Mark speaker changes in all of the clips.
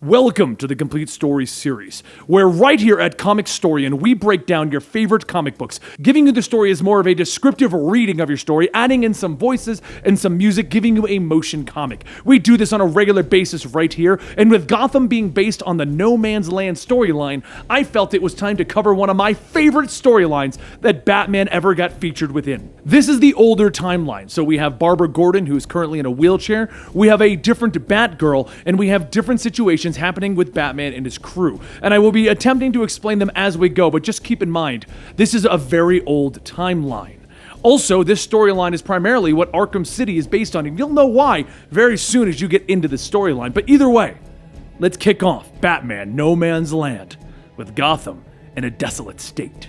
Speaker 1: Welcome to the Complete Story series, where right here at Comicstorian, we break down your favorite comic books, giving you the story as more of a descriptive reading of your story, adding in some voices and some music, giving you a motion comic. We do this on a regular basis right here, and with Gotham being based on the No Man's Land storyline, I felt it was time to cover one of my favorite storylines that Batman ever got featured within. This is the older timeline, so we have Barbara Gordon, who is currently in a wheelchair, we have a different Batgirl, and we have different situations happening with Batman and his crew. And I will be attempting to explain them as we go, but just keep in mind, this is a very old timeline. Also, this storyline is primarily what Arkham City is based on, and you'll know why very soon as you get into the storyline. But either way, let's kick off Batman No Man's Land with Gotham in a desolate state.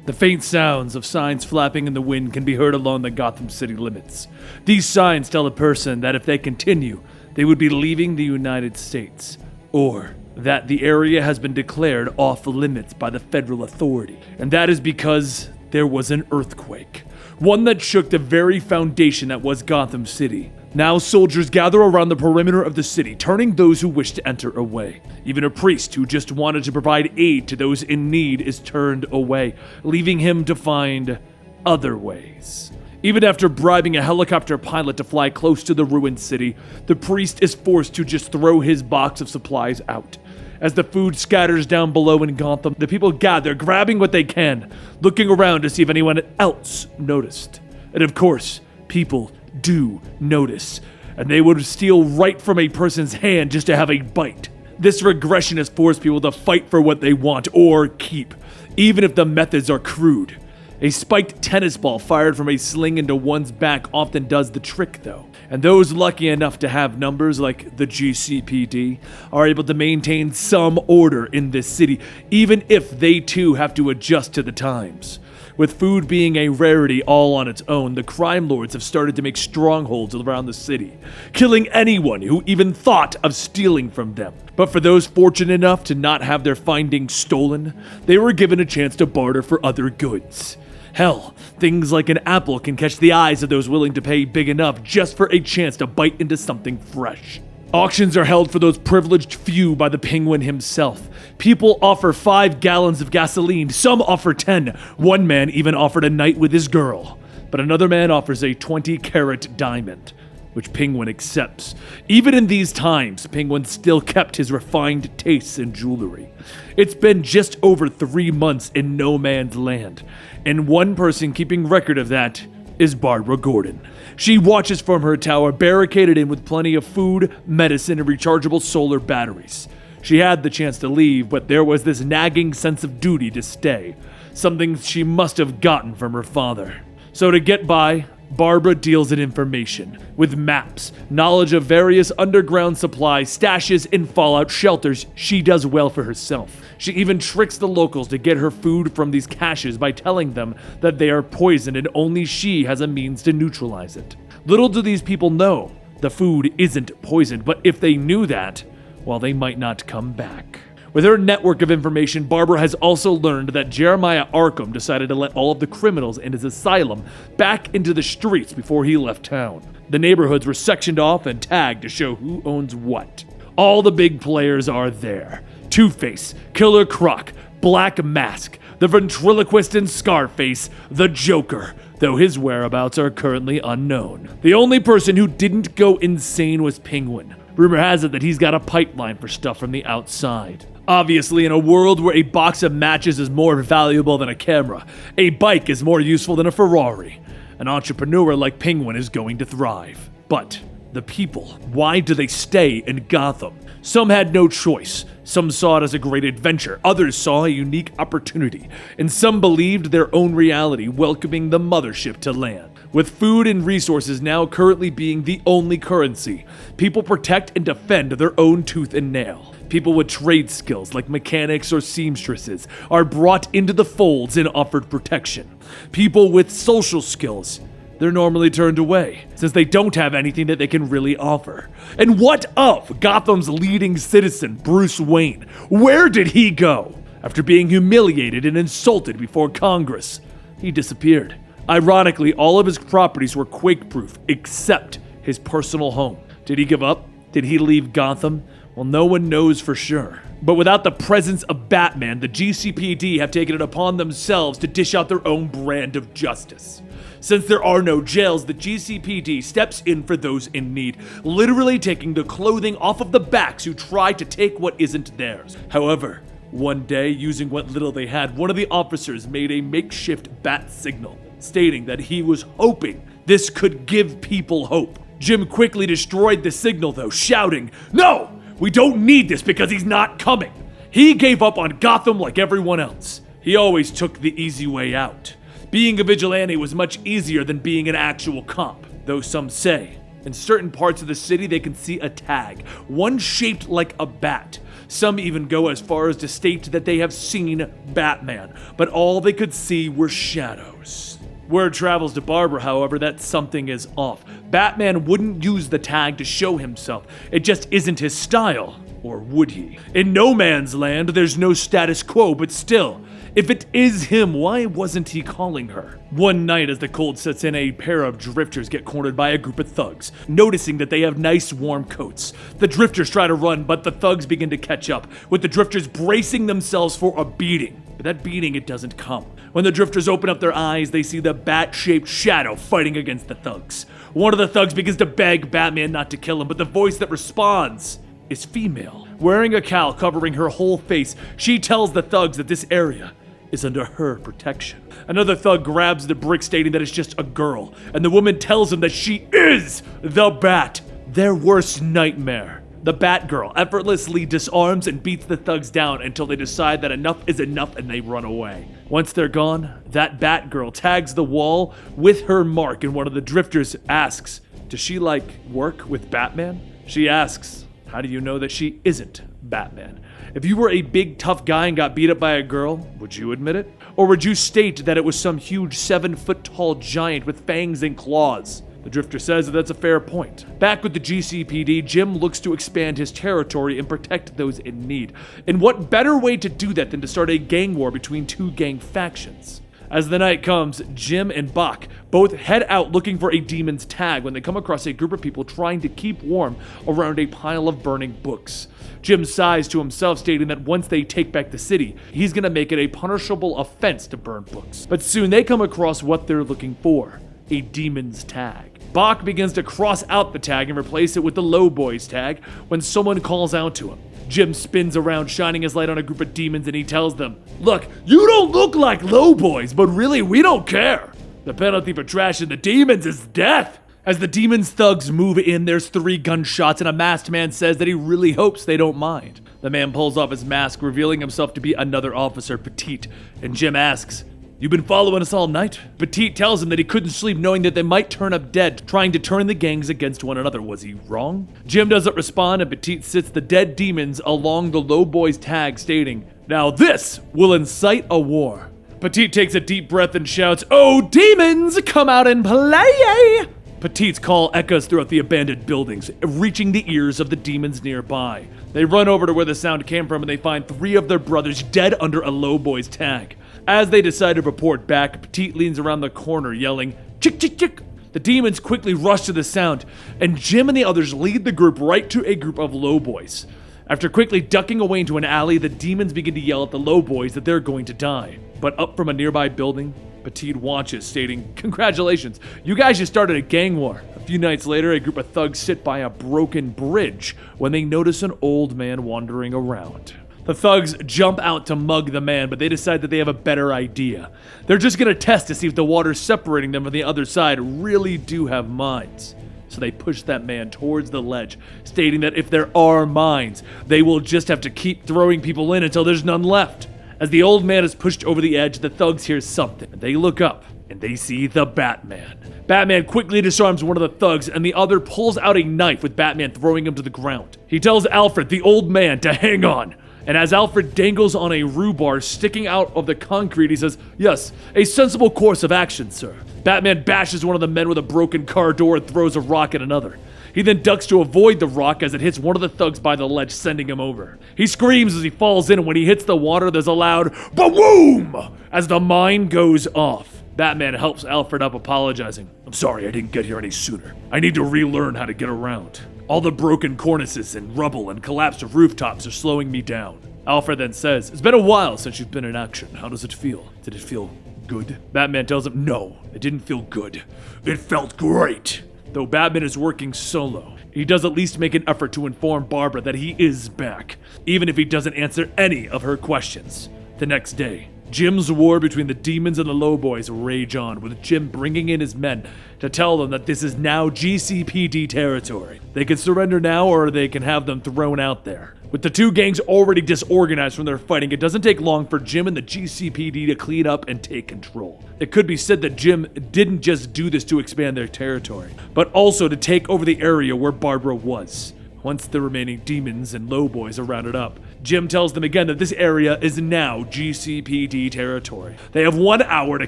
Speaker 1: The faint sounds of signs flapping in the wind can be heard along the Gotham City limits. These signs tell a person that if they continue, they would be leaving the United States, or that the area has been declared off limits by the federal authority. And that is because there was an earthquake, one that shook the very foundation that was Gotham City. Now soldiers gather around the perimeter of the city, turning those who wish to enter away. Even a priest who just wanted to provide aid to those in need is turned away, leaving him to find other ways. Even after bribing a helicopter pilot to fly close to the ruined city, the priest is forced to just throw his box of supplies out. As the food scatters down below in Gotham, the people gather, grabbing what they can, looking around to see if anyone else noticed. And of course, people do notice, and they would steal right from a person's hand just to have a bite. This regression has forced people to fight for what they want or keep, even if the methods are crude. A spiked tennis ball fired from a sling into one's back often does the trick, though. And those lucky enough to have numbers like the GCPD are able to maintain some order in this city, even if they too have to adjust to the times. With food being a rarity all on its own, the crime lords have started to make strongholds around the city, killing anyone who even thought of stealing from them. But for those fortunate enough to not have their findings stolen, they were given a chance to barter for other goods. Hell, things like an apple can catch the eyes of those willing to pay big enough just for a chance to bite into something fresh. Auctions are held for those privileged few by the Penguin himself. People offer 5 gallons of gasoline, some offer 10. One man even offered a night with his girl. But another man offers a 20-carat diamond, which Penguin accepts. Even in these times, Penguin still kept his refined tastes in jewelry. It's been just over 3 months in No Man's Land, and one person keeping record of that is Barbara Gordon. She watches from her tower, barricaded in with plenty of food, medicine, and rechargeable solar batteries. She had the chance to leave, but there was this nagging sense of duty to stay, something she must have gotten from her father. So to get by, Barbara deals in information, with maps, knowledge of various underground supply stashes and fallout shelters. She does well for herself. She even tricks the locals to get her food from these caches by telling them that they are poisoned and only she has a means to neutralize it. Little do these people know, the food isn't poisoned, but if they knew that, well, they might not come back. With her network of information, Barbara has also learned that Jeremiah Arkham decided to let all of the criminals in his asylum back into the streets before he left town. The neighborhoods were sectioned off and tagged to show who owns what. All the big players are there. Two-Face, Killer Croc, Black Mask, the ventriloquist and Scarface, the Joker, though his whereabouts are currently unknown. The only person who didn't go insane was Penguin. Rumor has it that he's got a pipeline for stuff from the outside. Obviously, in a world where a box of matches is more valuable than a camera, a bike is more useful than a Ferrari, an entrepreneur like Penguin is going to thrive. But the people, why do they stay in Gotham? Some had no choice. Some saw it as a great adventure. Others saw a unique opportunity. And some believed their own reality, welcoming the mothership to land. With food and resources now currently being the only currency, people protect and defend their own tooth and nail. People with trade skills like mechanics or seamstresses are brought into the folds and offered protection. People with social skills, they're normally turned away, since they don't have anything that they can really offer. And what of Gotham's leading citizen, Bruce Wayne? Where did he go? After being humiliated and insulted before Congress, he disappeared. Ironically, all of his properties were quake-proof, except his personal home. Did he give up? Did he leave Gotham? Well, no one knows for sure. But without the presence of Batman, the GCPD have taken it upon themselves to dish out their own brand of justice. Since there are no jails, the GCPD steps in for those in need, literally taking the clothing off of the backs who try to take what isn't theirs. However, one day, using what little they had, one of the officers made a makeshift bat signal, stating that he was hoping this could give people hope. Jim quickly destroyed the signal though, shouting, "No! We don't need this because he's not coming!" He gave up on Gotham like everyone else. He always took the easy way out. Being a vigilante was much easier than being an actual cop, though some say in certain parts of the city they can see a tag, one shaped like a bat. Some even go as far as to state that they have seen Batman, but all they could see were shadows. Word travels to Barbara, however, that something is off. Batman wouldn't use the tag to show himself. It just isn't his style. Or would he? In no man's land, there's no status quo, but still, if it is him, why wasn't he calling her? One night as the cold sets in, a pair of drifters get cornered by a group of thugs, noticing that they have nice warm coats. The drifters try to run, but the thugs begin to catch up, with the drifters bracing themselves for a beating. But that beating, it doesn't come. When the drifters open up their eyes, they see the bat-shaped shadow fighting against the thugs. One of the thugs begins to beg Batman not to kill him, but the voice that responds is female. Wearing a cowl covering her whole face, she tells the thugs that this area is under her protection. Another thug grabs the brick, stating that it's just a girl, and the woman tells him that she is the Bat, their worst nightmare. The Batgirl effortlessly disarms and beats the thugs down until they decide that enough is enough and they run away. Once they're gone, that Batgirl tags the wall with her mark, and one of the drifters asks, "Does she work with Batman?" She asks, "How do you know that she isn't Batman? If you were a big tough guy and got beat up by a girl, would you admit it? Or would you state that it was some huge 7-foot-tall giant with fangs and claws?" The drifter says that that's a fair point. Back with the GCPD, Jim looks to expand his territory and protect those in need. And what better way to do that than to start a gang war between two gang factions? As the night comes, Jim and Bach both head out looking for a demon's tag when they come across a group of people trying to keep warm around a pile of burning books. Jim sighs to himself, stating that once they take back the city, he's gonna make it a punishable offense to burn books. But soon they come across what they're looking for, a demon's tag. Bach begins to cross out the tag and replace it with the Low Boys tag when someone calls out to him. Jim spins around, shining his light on a group of demons, and he tells them, "Look, you don't look like Low Boys, but really, we don't care. The penalty for trashing the demons is death." As the demons' thugs move in, there's 3 gunshots, and a masked man says that he really hopes they don't mind. The man pulls off his mask, revealing himself to be another officer, Petit, and Jim asks, "You been following us all night?" Petit tells him that he couldn't sleep knowing that they might turn up dead, trying to turn the gangs against one another. Was he wrong? Jim doesn't respond, and Petit sits the dead demons along the Low Boys tag, stating, "Now this will incite a war." Petit takes a deep breath and shouts, "Oh, demons, come out and play!" Petit's call echoes throughout the abandoned buildings, reaching the ears of the demons nearby. They run over to where the sound came from, and they find 3 of their brothers dead under a Low Boys tag. As they decide to report back, Petit leans around the corner yelling, "Chick, chick, chick!" The demons quickly rush to the sound, and Jim and the others lead the group right to a group of Low Boys. After quickly ducking away into an alley, the demons begin to yell at the Low Boys that they're going to die. But up from a nearby building, Petit watches, stating, "Congratulations, you guys just started a gang war." A few nights later, a group of thugs sit by a broken bridge when they notice an old man wandering around. The thugs jump out to mug the man, but they decide that they have a better idea. They're just gonna test to see if the waters separating them from the other side really do have minds. So they push that man towards the ledge, stating that if there are minds, they will just have to keep throwing people in until there's none left. As the old man is pushed over the edge, the thugs hear something. They look up, and they see the Batman. Batman quickly disarms one of the thugs, and the other pulls out a knife with Batman throwing him to the ground. He tells Alfred, the old man, to hang on. And as Alfred dangles on a rhubarb sticking out of the concrete, he says, "Yes, a sensible course of action, sir." Batman bashes one of the men with a broken car door and throws a rock at another. He then ducks to avoid the rock as it hits one of the thugs by the ledge, sending him over. He screams as he falls in, and when he hits the water, there's a loud ba-boom as the mine goes off. Batman helps Alfred up, apologizing. "I'm sorry I didn't get here any sooner. I need to relearn how to get around." All the broken cornices and rubble and collapsed rooftops are slowing me down. Alfred then says, it's been a while since you've been in action. How does it feel? Did it feel good? Batman tells him, no, it didn't feel good. It felt great. Though Batman is working solo, he does at least make an effort to inform Barbara that he is back, even if he doesn't answer any of her questions. The next day, Jim's war between the demons and the low boys rage on, with Jim bringing in his men to tell them that this is now GCPD territory. They can surrender now, or they can have them thrown out there. With the two gangs already disorganized from their fighting, it doesn't take long for Jim and the GCPD to clean up and take control. It could be said that Jim didn't just do this to expand their territory, but also to take over the area where Barbara was. Once the remaining demons and low boys are rounded up, Jim tells them again that this area is now GCPD territory. They have 1 hour to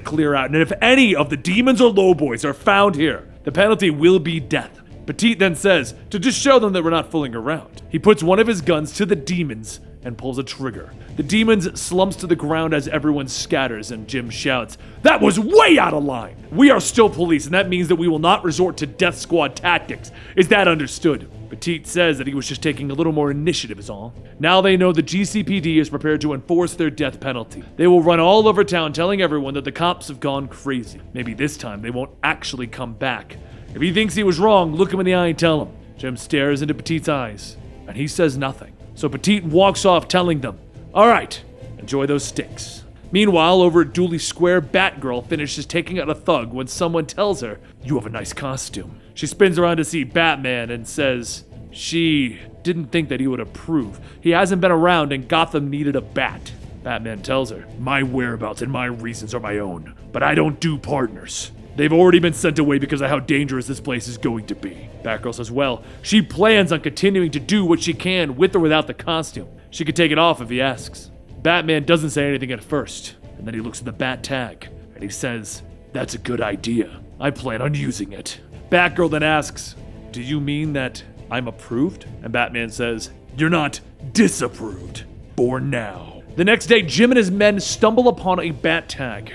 Speaker 1: clear out, and if any of the demons or low boys are found here, the penalty will be death. Petit then says, to just show them that we're not fooling around, he puts one of his guns to the demons and pulls a trigger. The demons slumps to the ground as everyone scatters, and Jim shouts, that was way out of line! We are still police, and that means that we will not resort to death squad tactics. Is that understood? Petit says that he was just taking a little more initiative is all. Now they know the GCPD is prepared to enforce their death penalty. They will run all over town telling everyone that the cops have gone crazy. Maybe this time they won't actually come back. If he thinks he was wrong, look him in the eye and tell him. Jim stares into Petit's eyes, and he says nothing. So Petit walks off telling them, all right, enjoy those sticks. Meanwhile, over at Dooley Square, Batgirl finishes taking out a thug when someone tells her, you have a nice costume. She spins around to see Batman and says she didn't think that he would approve. He hasn't been around and Gotham needed a bat. Batman tells her, my whereabouts and my reasons are my own, but I don't do partners. They've already been sent away because of how dangerous this place is going to be. Batgirl says, well, she plans on continuing to do what she can with or without the costume. She could take it off if he asks. Batman doesn't say anything at first, and then he looks at the Battag, and he says, that's a good idea. I plan on using it. Batgirl then asks, do you mean that I'm approved? And Batman says, you're not disapproved. For now. The next day, Jim and his men stumble upon a Battag,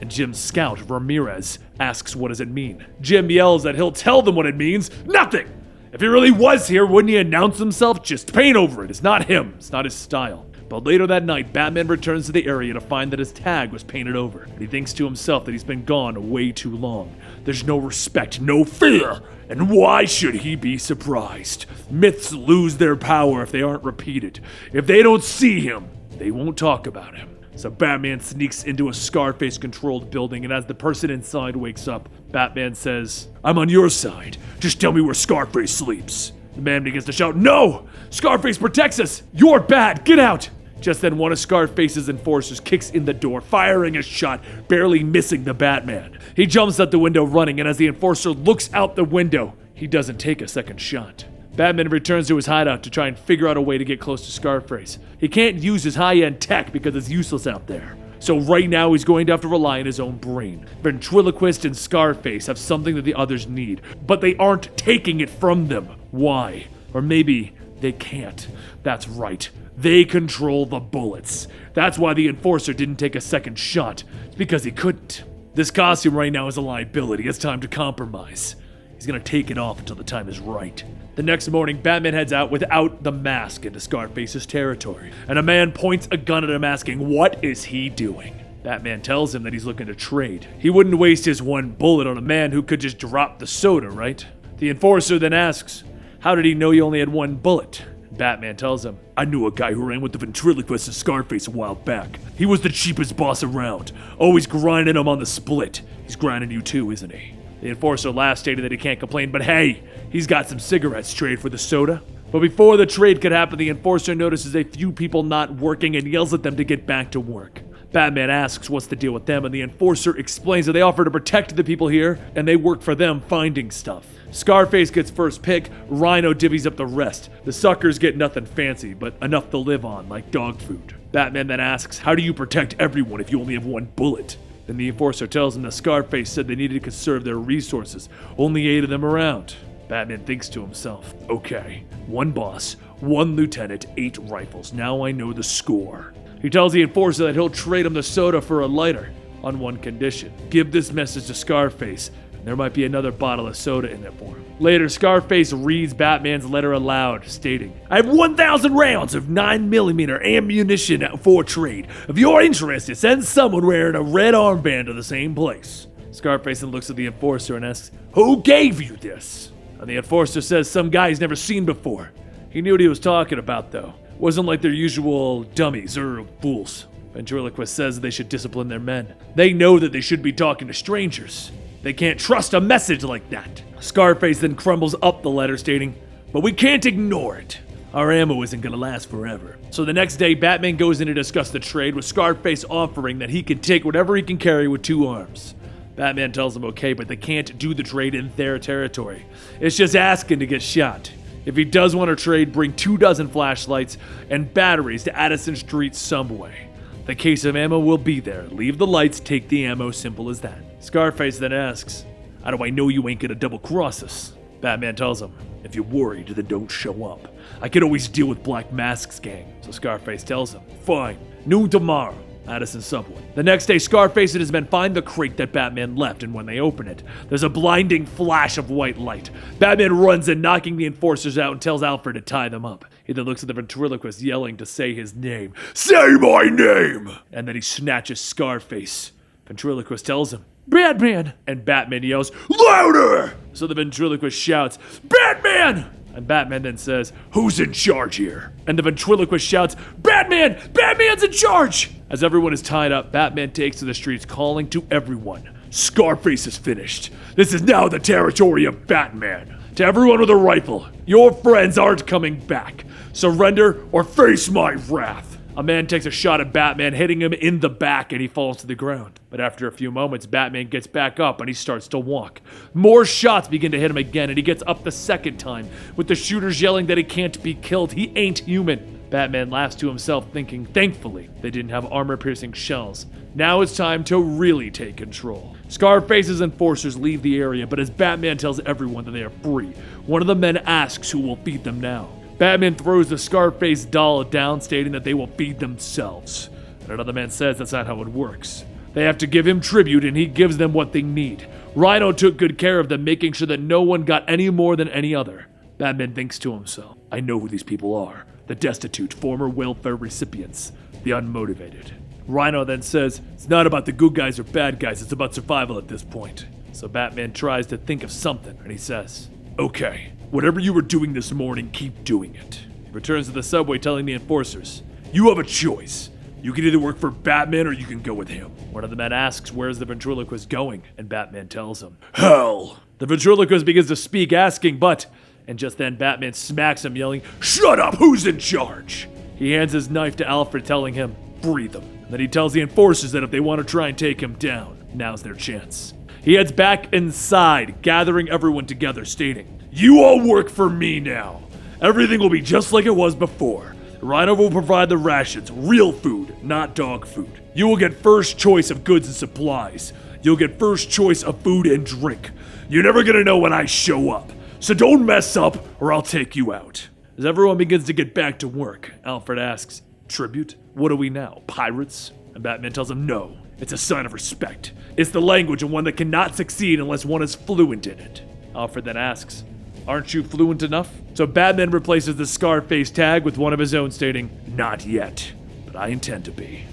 Speaker 1: and Jim's scout, Ramirez, asks what does it mean. Jim yells that he'll tell them what it means. Nothing! If he really was here, wouldn't he announce himself? Just paint over it. It's not him. It's not his style. But later that night, Batman returns to the area to find that his tag was painted over. And he thinks to himself that he's been gone way too long. There's no respect, no fear. And why should he be surprised? Myths lose their power if they aren't repeated. If they don't see him, they won't talk about him. So Batman sneaks into a Scarface-controlled building, and as the person inside wakes up, Batman says, I'm on your side. Just tell me where Scarface sleeps. The man begins to shout, no! Scarface protects us! You're bad! Get out! Just then, one of Scarface's enforcers kicks in the door, firing a shot, barely missing the Batman. He jumps out the window running, and as the enforcer looks out the window, he doesn't take a second shot. Batman returns to his hideout to try and figure out a way to get close to Scarface. He can't use his high-end tech because it's useless out there. So right now he's going to have to rely on his own brain. Ventriloquist and Scarface have something that the others need, but they aren't taking it from them. Why? Or maybe they can't. That's right. They control the bullets. That's why the enforcer didn't take a second shot. It's because he couldn't. This costume right now is a liability. It's time to compromise. He's gonna take it off until the time is right. The next morning, Batman heads out without the mask into Scarface's territory, and a man points a gun at him asking, what is he doing? Batman tells him that he's looking to trade. He wouldn't waste his one bullet on a man who could just drop the soda, right? The enforcer then asks, how did he know you only had one bullet? Batman tells him, I knew a guy who ran with the ventriloquist and Scarface a while back. He was the cheapest boss around, always grinding him on the split. He's grinding you too, isn't he? The enforcer laughs, stating that he can't complain, but hey, he's got some cigarettes to trade for the soda. But before the trade could happen, the enforcer notices a few people not working and yells at them to get back to work. Batman asks what's the deal with them, and the enforcer explains that they offer to protect the people here, and they work for them finding stuff. Scarface gets first pick, Rhino divvies up the rest. The suckers get nothing fancy, but enough to live on, like dog food. Batman then asks, how do you protect everyone if you only have one bullet? Then the enforcer tells him that Scarface said they needed to conserve their resources, only 8 of them around. Batman thinks to himself, okay, 1 boss, 1 lieutenant, 8 rifles, now I know the score. He tells the enforcer that he'll trade him the soda for a lighter, on one condition. Give this message to Scarface, There might be another bottle of soda in it for him. Later, Scarface reads Batman's letter aloud, stating, I have 1,000 rounds of 9mm ammunition for trade. If you're interested, send someone wearing a red armband to the same place. Scarface then looks at the enforcer and asks, who gave you this? And the enforcer says some guy he's never seen before. He knew what he was talking about, though. Wasn't like their usual dummies or fools. Ventriloquist says they should discipline their men. They know that they should be talking to strangers. They can't trust a message like that. Scarface then crumbles up the letter, stating, but we can't ignore it. Our ammo isn't gonna last forever. So the next day, Batman goes in to discuss the trade, with Scarface offering that he can take whatever he can carry with 2 arms. Batman tells them okay, but they can't do the trade in their territory. It's just asking to get shot. If he does want to trade, bring 24 flashlights and batteries to Addison Street subway. The case of ammo will be there. Leave the lights, take the ammo, simple as that. Scarface then asks, how do I know you ain't gonna double cross us? Batman tells him, if you're worried, then don't show up. I can always deal with Black Mask's gang. So Scarface tells him, fine, noon tomorrow. Addison subway. The next day, Scarface and his men find the crate that Batman left, and when they open it, there's a blinding flash of white light. Batman runs in, knocking the enforcers out, and tells Alfred to tie them up. He then looks at the ventriloquist, yelling to say his name. Say my name! And then he snatches Scarface. Ventriloquist tells him, Batman! And Batman yells, louder! So the ventriloquist shouts, Batman! And Batman then says, who's in charge here? And the ventriloquist shouts, Batman! Batman's in charge! As everyone is tied up, Batman takes to the streets calling to everyone. Scarface is finished. This is now the territory of Batman. To everyone with a rifle, your friends aren't coming back. Surrender or face my wrath. A man takes a shot at Batman, hitting him in the back, and he falls to the ground. But after a few moments, Batman gets back up and he starts to walk. More shots begin to hit him again, and he gets up the second time, with the shooters yelling that he can't be killed. He ain't human. Batman laughs to himself, thinking, thankfully, they didn't have armor-piercing shells. Now it's time to really take control. Scarface's enforcers leave the area, but as Batman tells everyone that they are free, one of the men asks who will feed them now. Batman throws the Scarface doll down, stating that they will feed themselves. And another man says that's not how it works. They have to give him tribute, and he gives them what they need. Rhino took good care of them, making sure that no one got any more than any other. Batman thinks to himself, I know who these people are. The destitute, former welfare recipients. The unmotivated. Rhino then says, it's not about the good guys or bad guys, it's about survival at this point. So Batman tries to think of something, and he says, okay. Whatever you were doing this morning, keep doing it. He returns to the subway telling the enforcers, you have a choice. You can either work for Batman or you can go with him. One of the men asks where's the ventriloquist going, and Batman tells him, hell. The ventriloquist begins to speak, asking, but, and just then Batman smacks him, yelling, shut up, who's in charge? He hands his knife to Alfred, telling him, breathe him. And then he tells the enforcers that if they want to try and take him down, now's their chance. He heads back inside, gathering everyone together, stating, you all work for me now. Everything will be just like it was before. Rhino will provide the rations, real food, not dog food. You will get first choice of goods and supplies. You'll get first choice of food and drink. You're never gonna know when I show up. So don't mess up or I'll take you out. As everyone begins to get back to work, Alfred asks, tribute? What are we now, pirates? And Batman tells him no. It's a sign of respect. It's the language of one that cannot succeed unless one is fluent in it. Alfred then asks, aren't you fluent enough? So Batman replaces the Scarface tag with one of his own, stating, not yet, but I intend to be.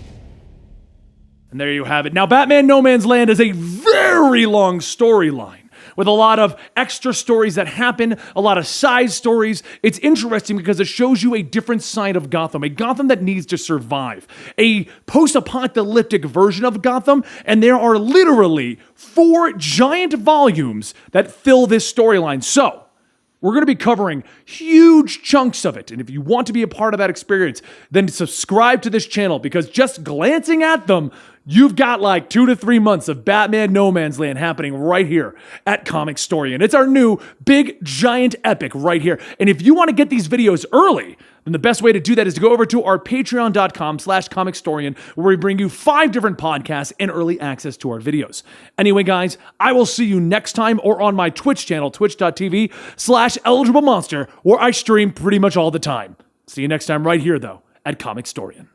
Speaker 1: And there you have it. Now, Batman No Man's Land is a very long storyline with a lot of extra stories that happen, a lot of side stories. It's interesting because it shows you a different side of Gotham, a Gotham that needs to survive, a post-apocalyptic version of Gotham, and there are literally 4 giant volumes that fill this storyline. So, we're going to be covering huge chunks of it. And if you want to be a part of that experience, then subscribe to this channel, because just glancing at them, you've got like 2 to 3 months of Batman No Man's Land happening right here at Comicstorian. It's our new big giant epic right here. And if you want to get these videos early, then the best way to do that is to go over to our patreon.com/Comicstorian, where we bring you 5 different podcasts and early access to our videos. Anyway, guys, I will see you next time, or on my Twitch channel, twitch.tv/EligibleMonster, where I stream pretty much all the time. See you next time right here, though, at Comicstorian.